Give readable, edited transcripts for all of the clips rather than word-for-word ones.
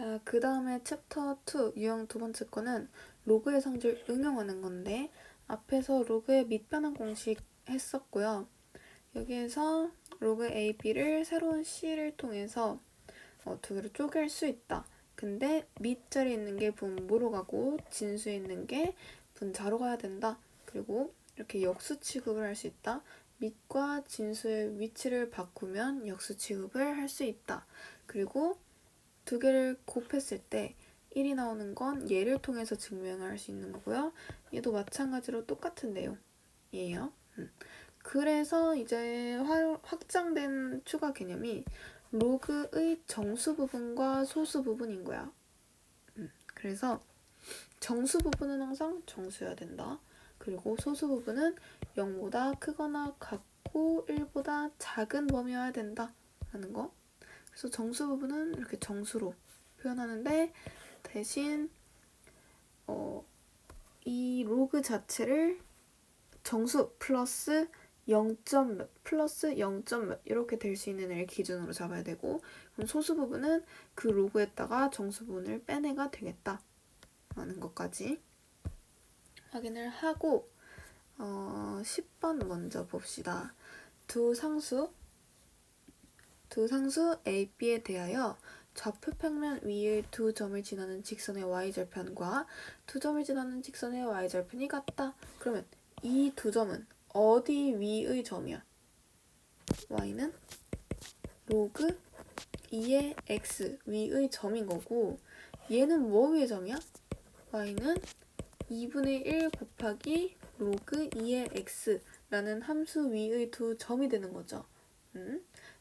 자, 그 다음에 챕터 2 유형 두 번째 거는 로그의 성질 응용하는 건데, 앞에서 로그의 밑변환 공식 했었고요. 여기에서 로그 A, B를 새로운 C를 통해서 두 개로 쪼갤 수 있다. 근데 밑자리에 있는 게 분모로 가고 진수에 있는 게 분자로 가야 된다. 그리고 이렇게 역수 취급을 할 수 있다. 밑과 진수의 위치를 바꾸면 역수 취급을 할 수 있다. 그리고 두 개를 곱했을 때 1이 나오는 건 얘를 통해서 증명을 할 수 있는 거고요. 얘도 마찬가지로 똑같은 내용이에요. 그래서 이제 확장된 추가 개념이 로그의 정수 부분과 소수 부분인 거야. 그래서 정수 부분은 항상 정수여야 된다. 그리고 소수 부분은 0보다 크거나 같고 1보다 작은 범위여야 된다. 라는 거. 그래서 정수 부분은 이렇게 정수로 표현하는데 대신 이 로그 자체를 정수 플러스 0점 몇 플러스 0점 몇 이렇게 될 수 있는 애를 기준으로 잡아야 되고, 그럼 소수 부분은 그 로그에다가 정수 부분을 빼내가 되겠다 라는 것까지 확인을 하고 10번 먼저 봅시다. 두 상수 A, B에 대하여 좌표 평면 위의 두 점을 지나는 직선의 y절편과 두 점을 지나는 직선의 y절편이 같다. 그러면 이 두 점은 어디 위의 점이야? y는 로그 2의 x 위의 점인 거고, 얘는 뭐 위의 점이야? y는 2분의 1 곱하기 로그 2의 x라는 함수 위의 두 점이 되는 거죠.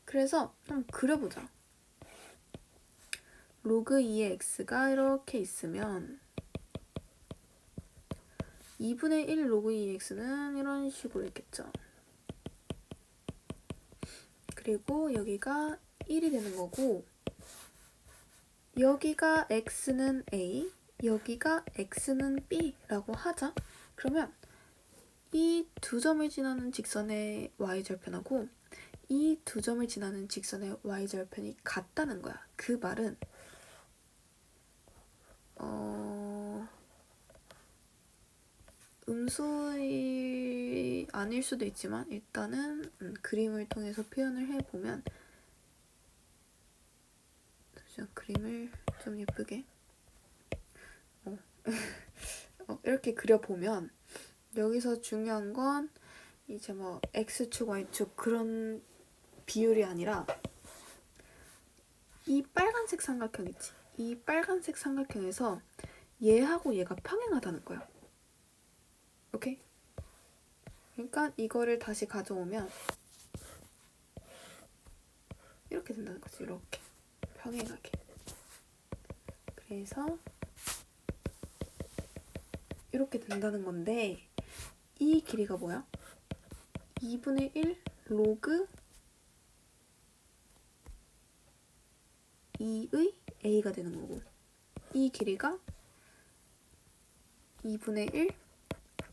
그래서 한번 그려보자. 로그 2의 x가 이렇게 있으면 2분의 1 로그 2의 x는 이런 식으로 있겠죠. 그리고 여기가 1이 되는 거고, 여기가 x는 a, 여기가 x는 b라고 하자. 그러면 이 두 점을 지나는 직선의 y절편하고 이 두 점을 지나는 직선의 y절편이 같다는 거야. 그 말은 음수이 아닐 수도 있지만 일단은 그림을 통해서 표현을 해보면, 그림을 좀 예쁘게 이렇게 그려보면 여기서 중요한 건 이제 뭐 x축, y축 그런 비율이 아니라 이 빨간색 삼각형 있지? 이 빨간색 삼각형에서 얘하고 얘가 평행하다는 거야. 오케이? 그러니까 이거를 다시 가져오면 이렇게 된다는 거지. 이렇게 평행하게. 그래서 이렇게 된다는 건데, 이 길이가 뭐야? 2분의 1 로그 2의 a가 되는 거고, 이 길이가 2분의 1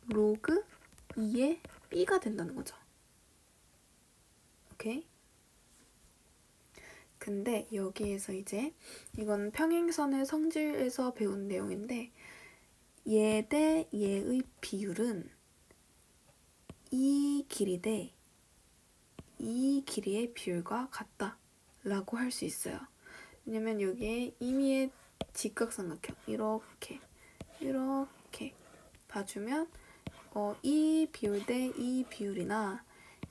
로그 2의 b가 된다는 거죠. 오케이? 근데 여기에서 이제 이건 평행선의 성질에서 배운 내용인데, 얘 대 얘의 비율은 이 길이 대 이 길이의 비율과 같다 라고 할 수 있어요. 왜냐면 여기에 임의의 직각삼각형 이렇게 봐주면 이 비율 대 이 비율이나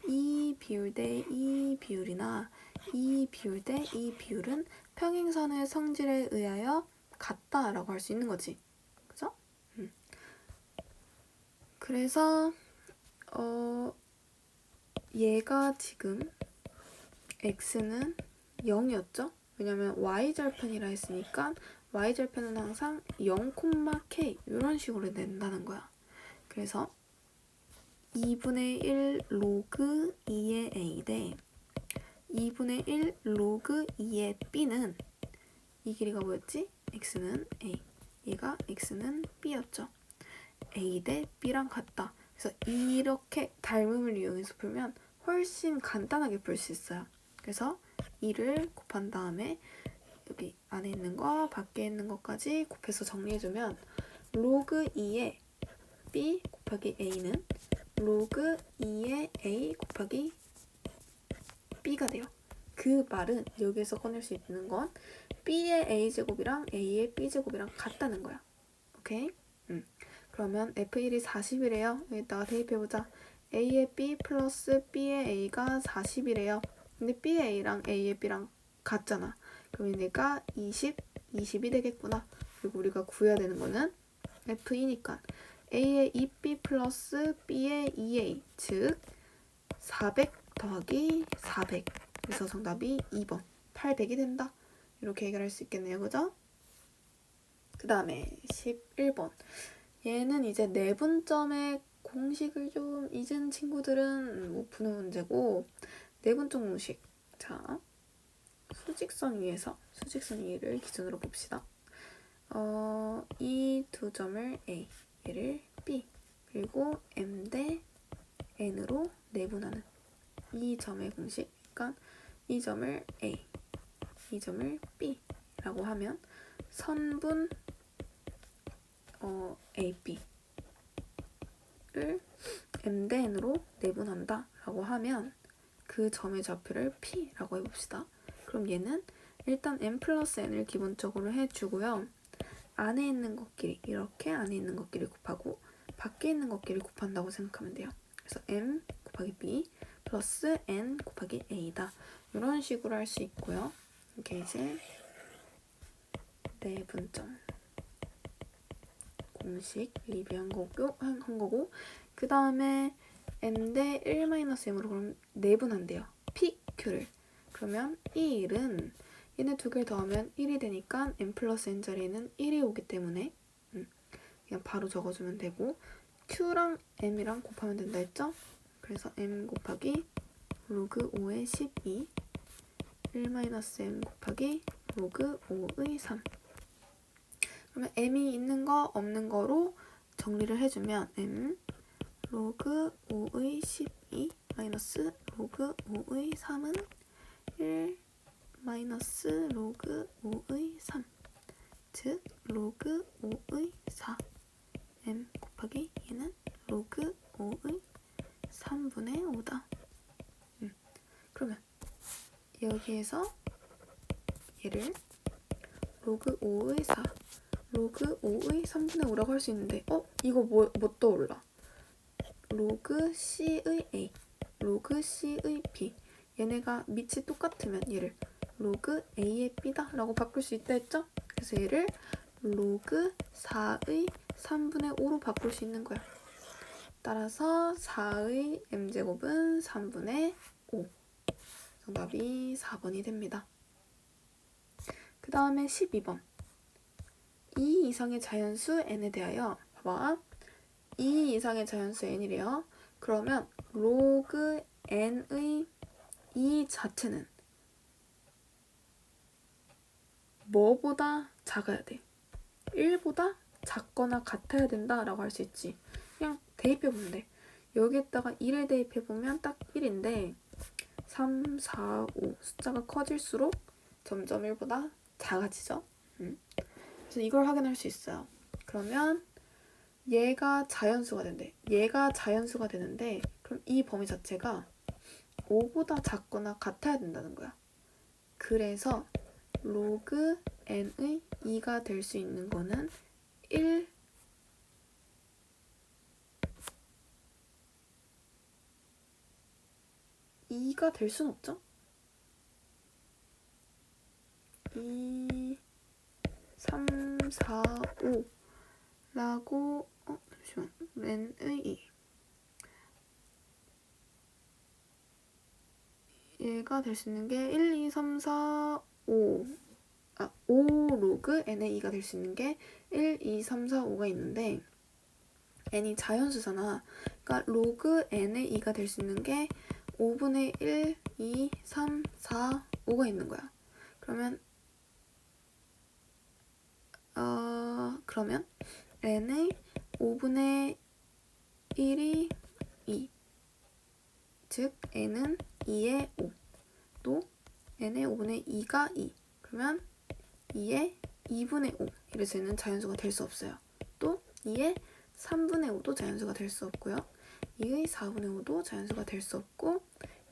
이 비율 대 이 비율이나 이 비율 대 이 비율은 평행선의 성질에 의하여 같다라고 할 수 있는 거지. 그죠? 그래서 얘가 지금 x는 0이었죠? 왜냐면 y절편이라 했으니까 y절편은 항상 0,k 이런 식으로 낸다는 거야. 그래서 2분의 1 로그 2의 a 대 2분의 1 로그 2의 b는 이 길이가 뭐였지? x는 a, 얘가 x는 b였죠. a 대 b랑 같다. 그래서 이렇게 닮음을 이용해서 풀면 훨씬 간단하게 풀 수 있어요. 그래서 2를 곱한 다음에 여기 안에 있는 거 밖에 있는 것까지 곱해서 정리해주면 로그 2의 b 곱하기 a는 로그 2의 a 곱하기 b가 돼요. 그 말은 여기에서 꺼낼 수 있는 건 b의 a제곱이랑 a의 b제곱이랑 같다는 거야. 오케이? 그러면 F1이 40이래요. 여기다가 대입해보자. A의 B 플러스 B의 A가 40이래요. 근데 B의 A랑 A의 B랑 같잖아. 그럼 얘네가 20, 20이 되겠구나. 그리고 우리가 구해야 되는 거는 F2니까 A의 2B 플러스 B의 2A, 즉 400 더하기 400. 그래서 정답이 2번, 800이 된다. 이렇게 해결할 수 있겠네요. 그죠? 그 다음에 11번. 얘는 이제 내분점의 공식을 좀 잊은 친구들은 못 푸는 문제고, 내분점 공식. 자, 수직선 위를 기준으로 봅시다. 이 두 점을 A, 얘를 B, 그리고 M 대 N으로 내분하는 이 점의 공식. 그러니까 이 점을 A, 이 점을 B라고 하면 선분 AB 를 M 대 N으로 내분한다 라고 하면 그 점의 좌표를 P라고 해봅시다. 그럼 얘는 일단 M 플러스 N을 기본적으로 해주고요. 안에 있는 것끼리 이렇게 안에 있는 것끼리 곱하고 밖에 있는 것끼리 곱한다고 생각하면 돼요. 그래서 M 곱하기 B 플러스 N 곱하기 A다. 이런 식으로 할 수 있고요. 이게 이제 내분점 공식 리뷰한 거고 그 다음에 n 대 1-m으로 그럼 내분한대요. PQ를. 그러면 이 1은 얘네 두 개를 더하면 1이 되니까 n 플러스 n 자리에는 1이 오기 때문에 그냥 바로 적어주면 되고 Q랑 M이랑 곱하면 된다 했죠? 그래서 M 곱하기 로그 5의 12 1-M 곱하기 로그 5의 3. 그러면 m이 있는 거 없는 거로 정리를 해주면 m 로그 5의 12 마이너스 로그 5의 3은 1 마이너스 로그 5의 3, 즉 로그 5의 4 m 곱하기 얘는 로그 5의 3분의 5다. 그러면 여기에서 얘를 로그 5의 4 로그 5의 3분의 5라고 할 수 있는데 이거 뭐 떠올라? 로그 C의 A, 로그 C의 B 얘네가 밑이 똑같으면 얘를 로그 A의 B다 라고 바꿀 수 있다 했죠? 그래서 얘를 로그 4의 3분의 5로 바꿀 수 있는 거야. 따라서 4의 M제곱은 3분의 5. 정답이 4번이 됩니다. 그 다음에 12번. 2 이상의 자연수 n에 대하여 봐봐. 2 이상의 자연수 n이래요. 그러면 로그 n의 이 자체는 뭐보다 작아야 돼? 1보다 작거나 같아야 된다라고 할 수 있지. 그냥 대입해보면 돼. 여기에다가 1을 대입해보면 딱 1인데 3, 4, 5 숫자가 커질수록 점점 1보다 작아지죠. 그래서 이걸 확인할 수 있어요. 그러면 얘가 자연수가 된대. 얘가 자연수가 되는데 그럼 이 범위 자체가 5보다 작거나 같아야 된다는 거야. 그래서 로그 n의 2가 될 수 있는 거는 1 2가 될 순 없죠? 2, 3, 4, 5 라고 잠시만 n의 2 얘가 될 수 있는 게 1, 2, 3, 4, 5 5 로그 n의 2가 될 수 있는 게 1, 2, 3, 4, 5가 있는데 n이 자연수잖아. 그러니까 로그 n의 2가 될 수 있는 게 5분의 1, 2, 3, 4, 5가 있는 거야. 그러면 n의 5분의 1이 2, 즉 n은 2의 5, 또 n의 5분의 2가 2. 그러면 2의 2분의 5 이래서는 자연수가 될 수 없어요. 또 2의 3분의 5도 자연수가 될 수 없고요. 2의 4분의 5도 자연수가 될 수 없고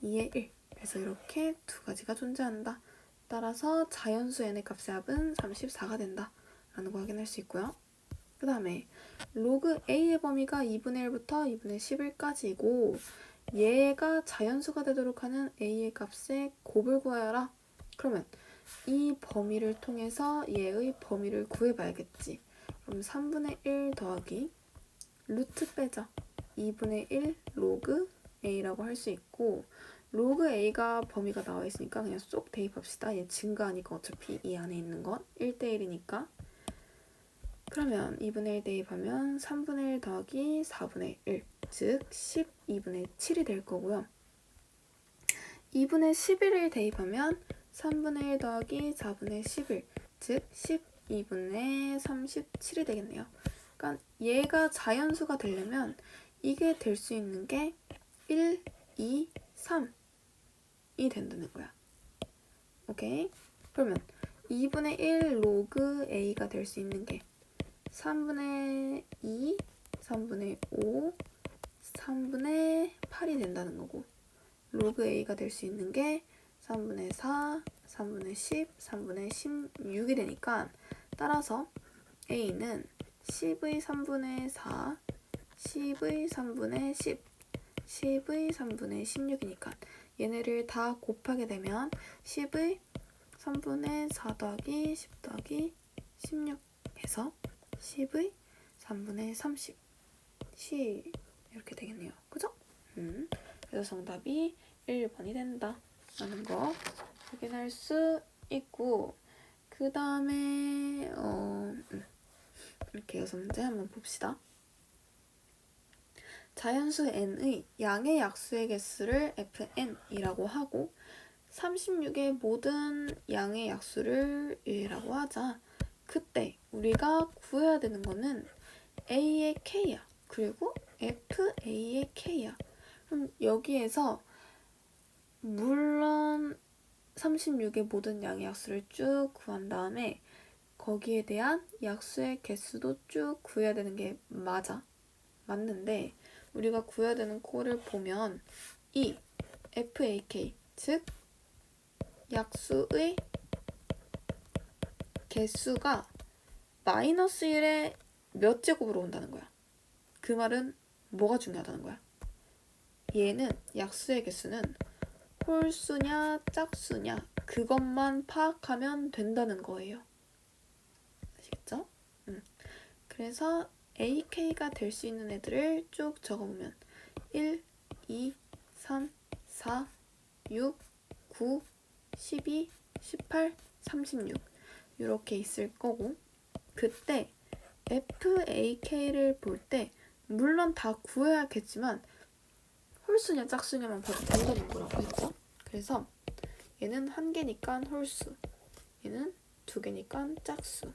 2의 1. 그래서 이렇게 두 가지가 존재한다. 따라서 자연수 n의 값의 합은 34가 된다. 라는 거 확인할 수 있고요. 그 다음에 로그 a의 범위가 2분의 1부터 2분의 11까지이고 얘가 자연수가 되도록 하는 a의 값의 곱을 구하여라. 그러면 이 범위를 통해서 얘의 범위를 구해봐야겠지. 그럼 3분의 1 더하기 루트 빼자. 2분의 1 로그 a라고 할 수 있고 로그 a가 범위가 나와 있으니까 그냥 쏙 대입합시다. 얘 증가하니까 어차피 이 안에 있는 건 1대1이니까. 그러면 2분의 1 대입하면 3분의 1 더하기 4분의 1, 즉 12분의 7이 될 거고요. 2분의 11을 대입하면 3분의 1 더하기 4분의 11, 즉 12분의 37이 되겠네요. 그러니까 얘가 자연수가 되려면 이게 될 수 있는 게 1, 2, 3이 된다는 거야. 오케이? 그러면 2분의 1 로그 a가 될 수 있는 게 3분의 2, 3분의 5, 3분의 8이 된다는 거고 로그 a가 될 수 있는 게 3분의 4, 3분의 10, 3분의 16이 되니까 따라서 a는 10의 3분의 4, 10의 3분의 10, 10의 3분의 16이니까 얘네를 다 곱하게 되면 10의 3분의 4 더하기 10 더하기 16 해서 10의 3분의 30 10 이렇게 되겠네요. 그죠? 그래서 정답이 1번이 된다 라는 거 확인할 수 있고 그 다음에 이렇게 6문제 한번 봅시다. 자연수 n의 양의 약수의 개수를 fn이라고 하고 36의 모든 양의 약수를 1이라고 하자. 그때 우리가 구해야 되는 거는 a의 k야. 그리고 fa의 k야. 그럼 여기에서 물론 36의 모든 양의 약수를 쭉 구한 다음에 거기에 대한 약수의 개수도 쭉 구해야 되는 게 맞는데 우리가 구해야 되는 꼴을 보면 이 fak 즉 약수의 개수가 마이너스 1의 몇 제곱으로 온다는 거야. 그 말은 뭐가 중요하다는 거야? 얘는 약수의 개수는 홀수냐 짝수냐 그것만 파악하면 된다는 거예요. 아시겠죠? 그래서 ak가 될 수 있는 애들을 쭉 적어보면 1, 2, 3, 4, 6, 9, 12, 18, 36 이렇게 있을 거고 그때 fak를 볼 때 물론 다 구해야겠지만 홀수냐 짝수냐만 봐도 된다는 거라고 했죠. 그래서 얘는 1개니까 홀수, 얘는 2개니까 짝수,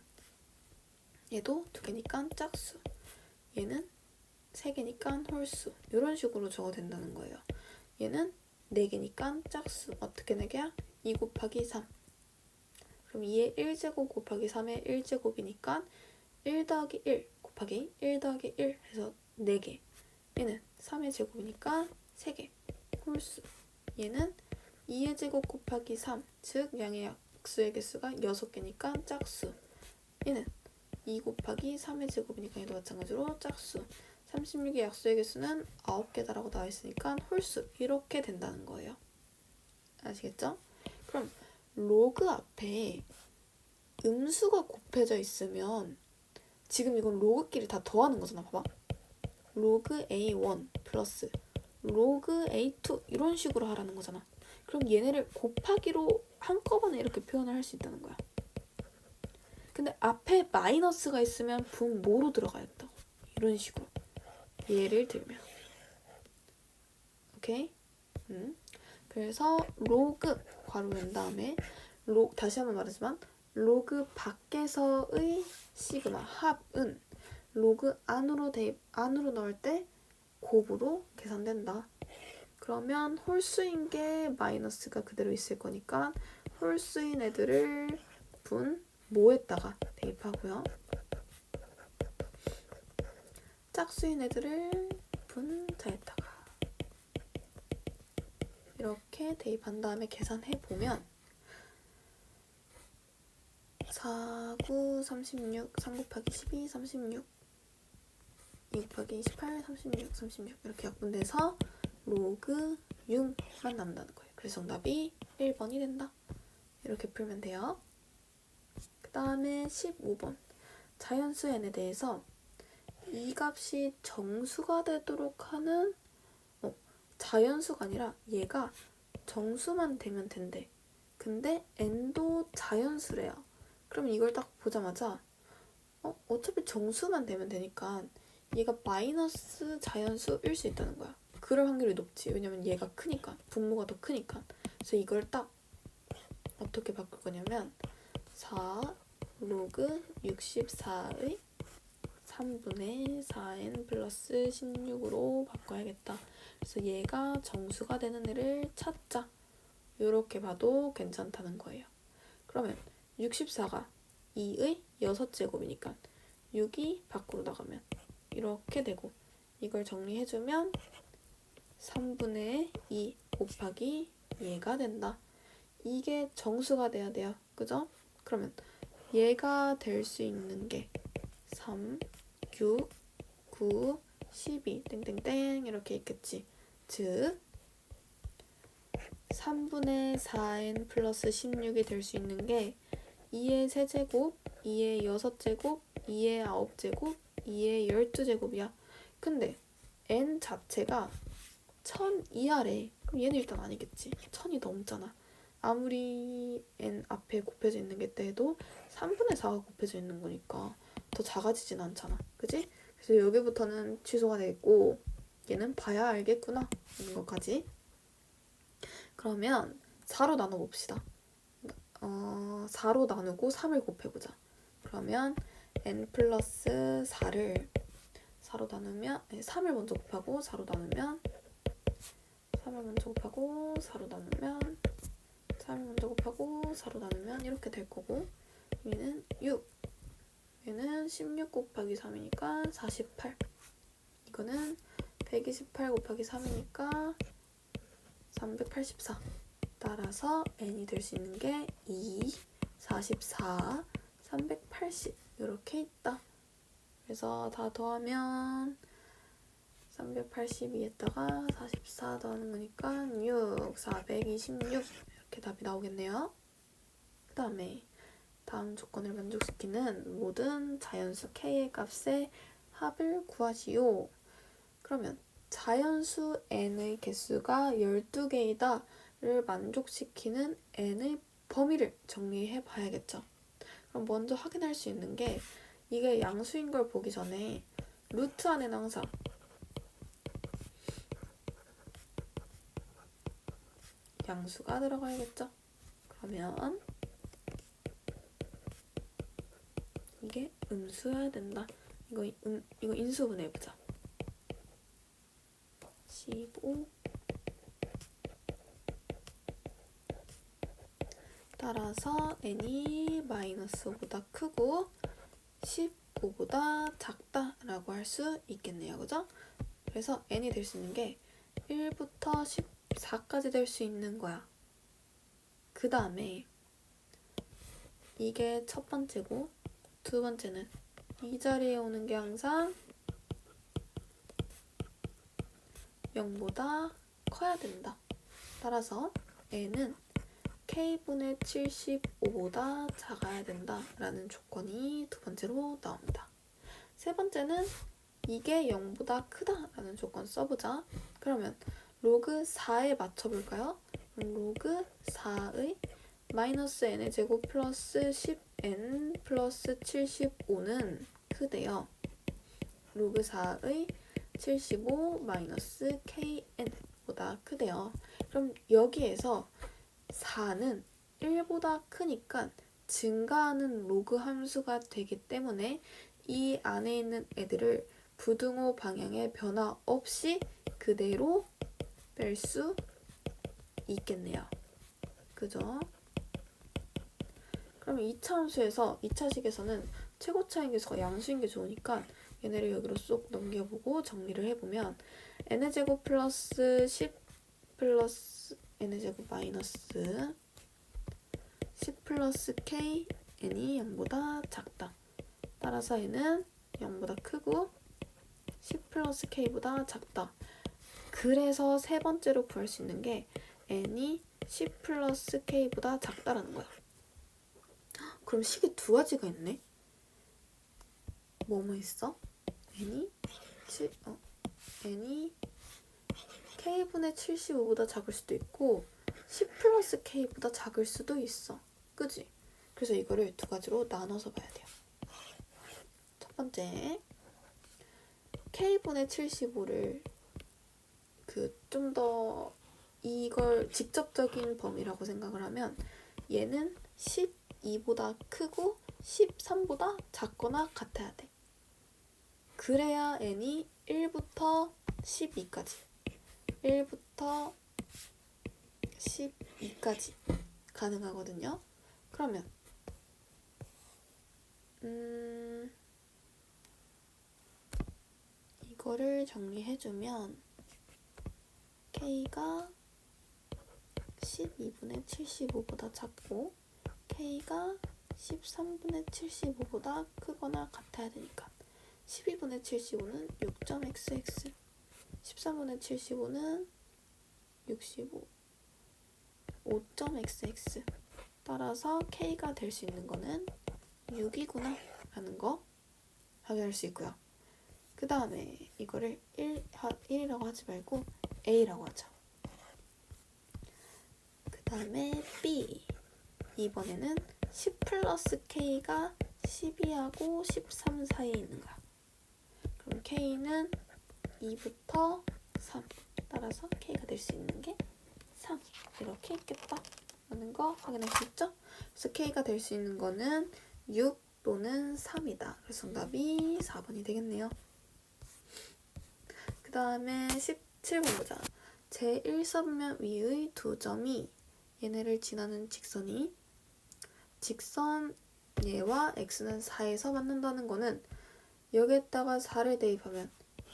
얘도 2개니까 짝수, 얘는 3개니까 홀수 이런 식으로 적어도 된다는 거예요. 얘는 4개니까 짝수. 어떻게 4개야? 2 곱하기 3. 그럼 2의 1제곱 곱하기 3의 1제곱이니까 1 더하기 1 곱하기 1 더하기 1 해서 4개. 얘는 3의 제곱이니까 3개. 홀수. 얘는 2의 제곱 곱하기 3, 즉 양의 약수의 개수가 6개니까 짝수. 얘는 2 곱하기 3의 제곱이니까 얘도 마찬가지로 짝수. 36의 약수의 개수는 9개다라고 나와 있으니까 홀수. 이렇게 된다는 거예요. 아시겠죠? 그럼 로그 앞에 음수가 곱해져 있으면 지금 이건 로그끼리 다 더하는 거잖아. 봐봐. 로그 A1 플러스 로그 A2 이런 식으로 하라는 거잖아. 그럼 얘네를 곱하기로 한꺼번에 이렇게 표현을 할 수 있다는 거야. 근데 앞에 마이너스가 있으면 분 뭐로 들어가야 된다고. 이런 식으로. 예를 들면. 오케이? 그래서 로그 괄호 연 다음에 다시 한번 말하지만 로그 밖에서의 시그마 합은 로그 안으로 넣을 때 곱으로 계산된다. 그러면 홀수인 게 마이너스가 그대로 있을 거니까 홀수인 애들을 분 뭐에다가 대입하고요. 짝수인 애들을 분자에다가 이렇게 대입한 다음에 계산해보면 4, 9, 36, 3 곱하기 12, 36 2 곱하기 28, 36, 36 이렇게 약분돼서 로그 6만 남는다는 거예요. 그래서 정답이 1번이 된다. 이렇게 풀면 돼요. 그 다음에 15번 자연수 n에 대해서 이 값이 정수가 되도록 하는 자연수가 아니라 얘가 정수만 되면 된대. 근데 n도 자연수래요. 그럼 이걸 딱 보자마자 어차피 정수만 되면 되니까 얘가 마이너스 자연수일 수 있다는 거야. 그럴 확률이 높지. 왜냐면 얘가 크니까. 분모가 더 크니까. 그래서 이걸 딱 어떻게 바꿀 거냐면 4 로그 64의 3분의 4n 플러스 16으로 바꿔야겠다. 그래서 얘가 정수가 되는 애를 찾자. 이렇게 봐도 괜찮다는 거예요. 그러면 64가 2의 6제곱이니까 6이 밖으로 나가면 이렇게 되고 이걸 정리해주면 3분의 2 곱하기 얘가 된다. 이게 정수가 돼야 돼요. 그죠? 그러면 얘가 될 수 있는 게 3, 6, 9, 12 땡땡땡 이렇게 있겠지. 즉 3분의 4n 플러스 16이 될 수 있는 게 2의 세제곱, 2의 6제곱, 2의 9제곱, 2의 12제곱이야. 근데 n 자체가 1000 이하래. 그럼 얘는 일단 아니겠지. 1000이 넘잖아. 아무리 n 앞에 곱해져 있는 게 돼도 3분의 4가 곱해져 있는 거니까 더 작아지진 않잖아. 그지? 그래서 여기부터는 취소가 되겠고 얘는 봐야 알겠구나 이런 것까지. 그러면 4로 나눠봅시다. 4로 나누고 3을 곱해보자. 그러면 n 플러스 4를 4로 나누면 3을 먼저 곱하고 4로 나누면 3을 먼저 곱하고 4로 나누면 3을 먼저 곱하고 4로 나누면 이렇게 될 거고 얘는 6 얘는 16 곱하기 3이니까 48 이거는 128 곱하기 3이니까 384 따라서 n이 될 수 있는 게 2, 44, 380 이렇게 있다. 그래서 다 더하면 382에다가 44 더하는 거니까 6, 426 이렇게 답이 나오겠네요. 그 다음에 다음 조건을 만족시키는 모든 자연수 k의 값의 합을 구하시오. 그러면 자연수 n의 개수가 12개이다 를 만족시키는 n의 범위를 정리해 봐야겠죠. 그럼 먼저 확인할 수 있는 게 이게 양수인 걸 보기 전에 루트 안에는 항상 양수가 들어가야겠죠. 그러면 이게 음수여야 된다. 이거 인수분해해보자. 15 따라서 n이 마이너스보다 크고 15보다 작다라고 할 수 있겠네요. 그죠? 그래서 n이 될 수 있는 게 1부터 14까지 될 수 있는 거야. 그 다음에 이게 첫 번째고 두 번째는 이 자리에 오는 게 항상 0보다 커야 된다. 따라서 n은 k분의 75보다 작아야 된다라는 조건이 두 번째로 나옵니다. 세 번째는 이게 0보다 크다라는 조건 써보자. 그러면 로그 4에 맞춰볼까요? 로그 4의 마이너스 n의 제곱 플러스 10n 플러스 75는 크대요. 로그 4의 75 마이너스 kn보다 크대요. 그럼 여기에서 4는 1보다 크니까 증가하는 로그 함수가 되기 때문에 이 안에 있는 애들을 부등호 방향의 변화 없이 그대로 뺄 수 있겠네요. 그죠? 그러면 2차 함수에서 2차식에서는 최고차인 게 양수인 게 좋으니까 얘네를 여기로 쏙 넘겨보고 정리를 해보면 n제곱 플러스 10 플러스 n제곱 마이너스 10 플러스 k n이 0보다 작다. 따라서 n은 0보다 크고 10 플러스 k보다 작다. 그래서 세 번째로 구할 수 있는 게 n이 10 플러스 k보다 작다라는 거야. 그럼 식이 두 가지가 있네. 뭐뭐 있어? n이 k분의 75보다 작을 수도 있고 10 플러스 k보다 작을 수도 있어. 그지? 그래서 이거를 두 가지로 나눠서 봐야 돼요. 첫 번째, k분의 75를 좀 더 이걸 직접적인 범위라고 생각을 하면 얘는 12보다 크고 13보다 작거나 같아야 돼. 그래야 n이 1부터 12까지 1부터 12까지 가능하거든요. 그러면 이거를 정리해주면 k가 12분의 75보다 작고 k가 13분의 75보다 크거나 같아야 되니까 12분의 75는 6.xx 13분의 75는 65 5.xx 따라서 k가 될 수 있는 거는 6이구나 라는 거 확인할 수 있고요. 그 다음에 이거를 1이라고 하지 말고 a라고 하자. 그 다음에 b 이번에는 10 플러스 k가 12하고 13 사이에 있는 거야. 그럼 k는 2부터 3 따라서 k가 될 수 있는 게 3 이렇게 있겠다 라는 거 확인할 수 있죠? 그래서 k가 될 수 있는 거는 6 또는 3이다. 그래서 정답이 4번이 되겠네요. 그 다음에 17번 보자. 제1선면 위의 두 점이 얘네를 지나는 직선이 직선 얘와 x는 4에서 만난다는 거는 여기에다가 4를 대입하면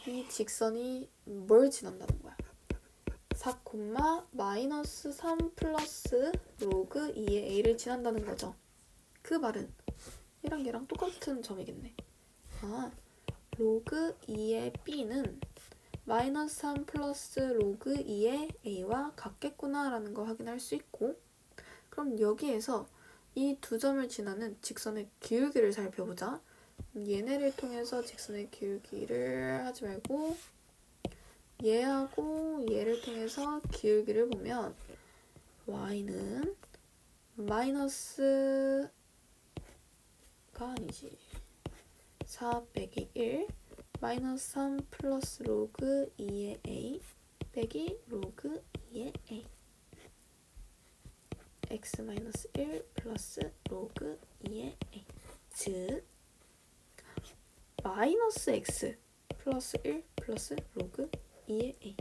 이 직선이 뭘 지난다는 거야? 4, 마이너스 3 플러스 로그 2의 a를 지난다는 거죠. 그 말은 얘랑 똑같은 점이겠네. 로그 2의 b는 마이너스 3 플러스 로그 2의 a와 같겠구나 라는 거 확인할 수 있고, 그럼 여기에서 이 두 점을 지나는 직선의 기울기를 살펴보자. 얘네를 통해서 직선의 기울기를 하지 말고 얘하고 얘를 통해서 기울기를 보면 y는 마이너스가 아니지 4 빼기 1 마이너스 3 플러스 로그 2의 a 빼기 로그 2의 a x 마이너스 1 플러스 로그 2의 a 즉 마이너스 x 플러스 1 플러스 로그 2의 a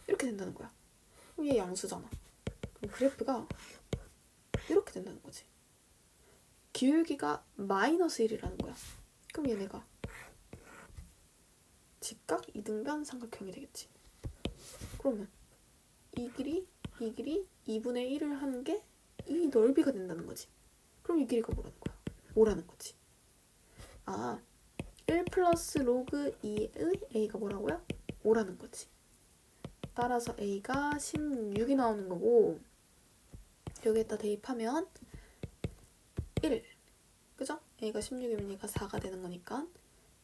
이렇게 된다는 거야. 그럼 얘 양수잖아. 그럼 그래프가 이렇게 된다는 거지. 기울기가 마이너스 1이라는 거야. 그럼 얘네가 직각 이등변 삼각형이 되겠지. 그러면 이 길이 2분의 1을 한 게 이 넓이가 된다는 거지. 그럼 이 길이가 뭐라는 거야? 5라는 거지. 1 플러스 로그 2의 a가 뭐라고요? 5라는 거지. 따라서 a가 16이 나오는 거고 여기에다 대입하면 1 그죠? a가 16이면 얘가 4가 되는 거니까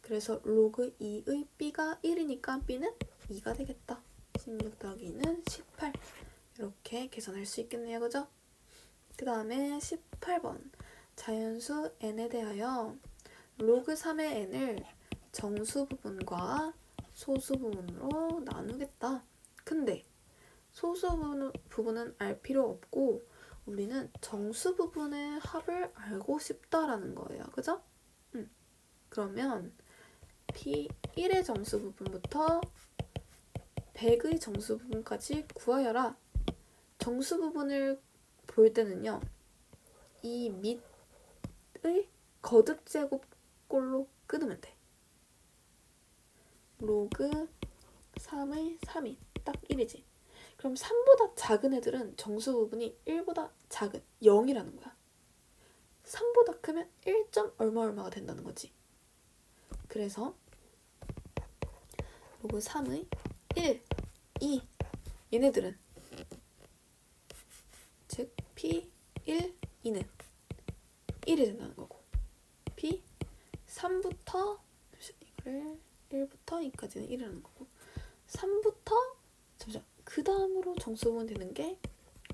그래서 로그 2의 b가 1이니까 b는 2가 되겠다. 16 더하기 2는 18 이렇게 계산할 수 있겠네요. 그죠? 그 다음에 18번 자연수 n에 대하여 로그 3의 n을 정수 부분과 소수 부분으로 나누겠다. 근데 소수 부분은 알 필요 없고 우리는 정수 부분의 합을 알고 싶다라는 거예요. 그죠? 그러면 P1의 정수 부분부터 100의 정수 부분까지 구하여라. 정수 부분을 볼 때는요. 이 밑 거듭 제곱꼴로 끊으면 돼. 로그 3의 3이 딱 1이지. 그럼 3보다 작은 애들은 정수 부분이 1보다 작은 0이라는 거야. 3보다 크면 1. 얼마가 된다는 거지. 그래서 로그 3의 1, 2 얘네들은 즉 P 1, 2는 1이 된다는 거고 P 3부터 이거를 1부터 2까지는 1이라는 거고 3부터 그 다음으로 정수 부분 되는 게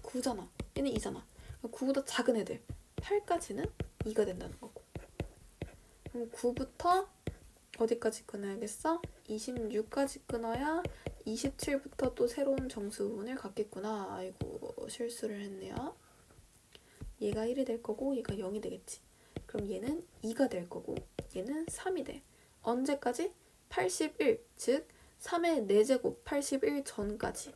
9잖아. 얘는 2잖아. 9보다 작은 애들 8까지는 2가 된다는 거고. 그럼 9부터 어디까지 끊어야겠어? 26까지 끊어야 27부터 또 새로운 정수 부분을 갖겠구나. 아이고 실수를 했네요. 얘가 1이 될 거고 얘가 0이 되겠지. 그럼 얘는 2가 될 거고 얘는 3이 돼. 언제까지? 81, 즉 3의 4제곱 81 전까지.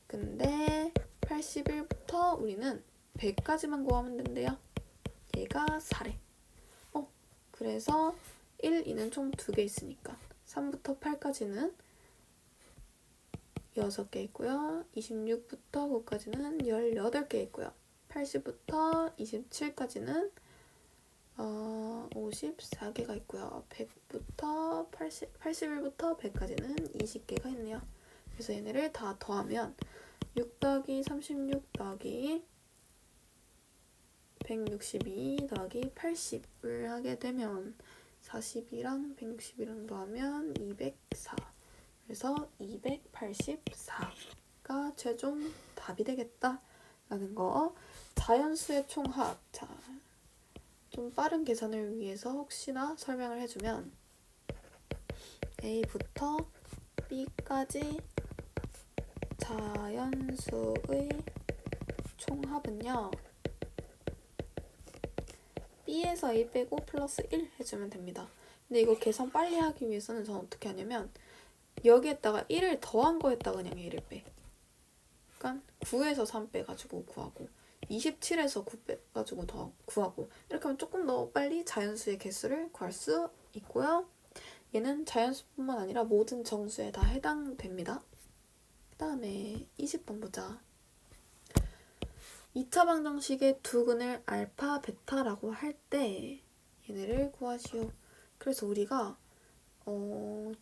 근데 81부터 우리는 100까지만 구하면 된대요. 얘가 4래. 그래서 1, 2는 총 2개 있으니까 3부터 8까지는 6개 있고요. 26부터 9까지는 18개 있고요. 80부터 27까지는 54개가 있고요. 100부터 81부터 100까지는 20개가 있네요. 그래서 얘네를 다 더하면 6 더하기 36 더하기 162 더하기 80을 하게 되면 40이랑 162랑 더하면 204. 그래서 284가 최종 답이 되겠다라는 거. 자연수의 총합. 자, 좀 빠른 계산을 위해서 혹시나 설명을 해주면 A부터 B까지 자연수의 총합은요. B에서 A 빼고 플러스 1 해주면 됩니다. 근데 이거 계산 빨리 하기 위해서는 저는 어떻게 하냐면 여기에다가 1을 더한 거에다가 그냥 A를 빼. 그러니까 9에서 3 빼가지고 구하고 27에서 9 빼가지고 더 구하고 이렇게 하면 조금 더 빨리 자연수의 개수를 구할 수 있고요. 얘는 자연수뿐만 아니라 모든 정수에 다 해당됩니다. 그 다음에 20번 보자. 2차 방정식의 두 근을 알파, 베타라고 할 때 얘네를 구하시오. 그래서 우리가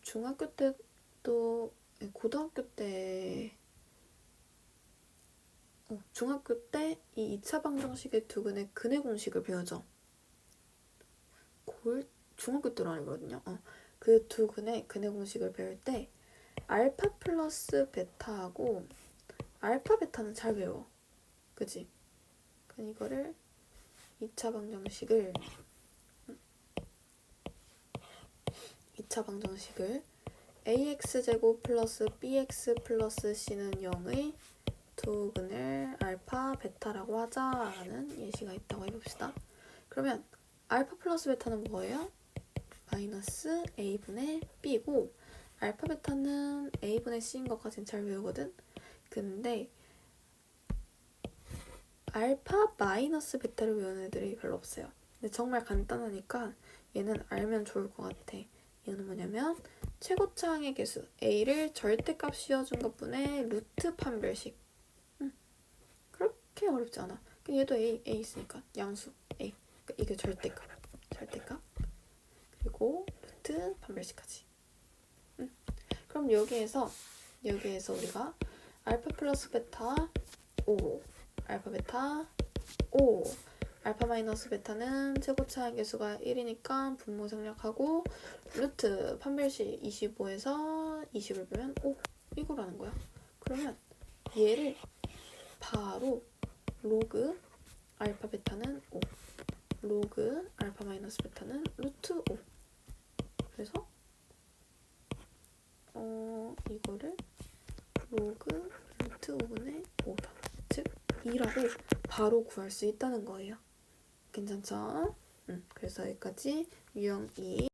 중학교 때도 고등학교 때 중학교 때 이 2차 방정식의 두 근의 근의 공식을 배우죠. 중학교 때로 알거든요. 그 두 근의 근의 공식을 배울 때 알파 플러스 베타하고 알파 베타는 잘 배워. 그치? 그럼 이거를 2차 방정식을 ax제곱 플러스 bx 플러스 c는 0의 두 근을 알파 베타라고 하자라는 예시가 있다고 해봅시다. 그러면 알파 플러스 베타는 뭐예요? 마이너스 a분의 b고 알파 베타는 a분의 c인 것까지는 잘 외우거든? 근데 알파 마이너스 베타를 외우는 애들이 별로 없어요. 근데 정말 간단하니까 얘는 알면 좋을 것 같아. 이거는 뭐냐면 최고차항의 개수 a를 절대값 씌워준 것분의 루트 판별식. 그렇게 어렵지 않아. 얘도 a 있으니까 양수 a. 이게 절대값. 그리고 루트 판별식까지. 그럼 여기에서 우리가 알파 플러스 베타 5, 알파 베타 5, 알파 마이너스 베타는 최고차항 개수가 1이니까 분모 생략하고 루트 판별식 25에서 20을 빼면 5 이거라는 거야. 그러면 얘를 바로 로그 알파 베타는 5, 로그 알파 마이너스 베타는 루트 5. 그래서 이거를 로그 루트 5분의 5다. 즉 2라고 바로 구할 수 있다는 거예요. 괜찮죠? 그래서 여기까지 유형 2